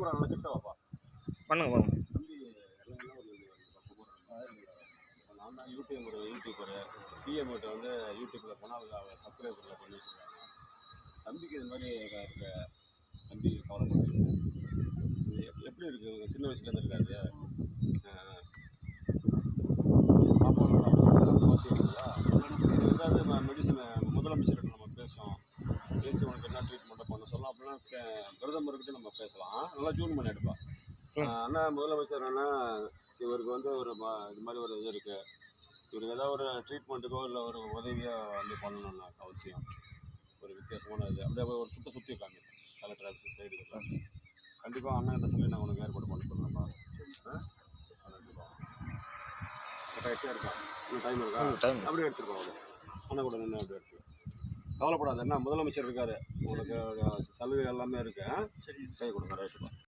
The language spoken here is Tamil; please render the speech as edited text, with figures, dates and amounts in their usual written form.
கேமரா நல்லா கிட்ட வாப்பா. பண்ணுங்க பண்ணுங்க. நான் தான் யூடியூபரு சிஎம் கிட்ட வந்து யூடியூப்பில் போனால் அவங்க சப்ஸ்கிரைபரில் பண்ணி வச்சுருக்காங்க. தம்பிக்கு இது மாதிரி இருக்க தம்பி கவலைப்பட்டு எப்படி இருக்குது சின்ன வயசுலேருந்து இருக்காது சாப்பாடு அவசியங்களா ஏதாவது மெடிசனை முதலமைச்சர்கிட்ட நம்ம பேசி உனக்கு என்ன ட்ரீட்மெண்ட்டை பண்ண சொல்லலாம் அப்படின்னா பிரதமர்கிட்ட நம்ம பேசலாம். நல்லா ஜூன் பண்ணி எடுப்பா. அண்ணா முதலமைச்சர் அண்ணா இவருக்கு வந்து ஒரு இது மாதிரி ஒரு இது இருக்குது, இவருக்கு ஏதாவது ஒரு ட்ரீட்மெண்ட்டுக்கோ இல்லை ஒரு உதவியோ வந்து பண்ணணும்னா அவசியம். ஒரு வித்தியாசமான இது அப்படியே ஒரு சுற்றி காமி கலெக்டர் ஆஃபீஸ் சைடு இதெல்லாம் கண்டிப்பாக அண்ணன் சொல்லி நான் உனக்கு ஏற்பாடு பண்ண சொல்கிறேன்ப்பா. கரெக்டாக இருக்கா? இன்னும் டைம் இருக்கா? அப்படியே எடுத்துருக்கோம். அவர் அண்ணன் கூட நின்று அப்படியே எடுத்து கவலைப்படாது. என்ன முதலமைச்சர் இருக்காரு, உங்களுக்கு சலுகை எல்லாமே இருக்கு. கை கொடுங்க. ரைட்டுப்பா.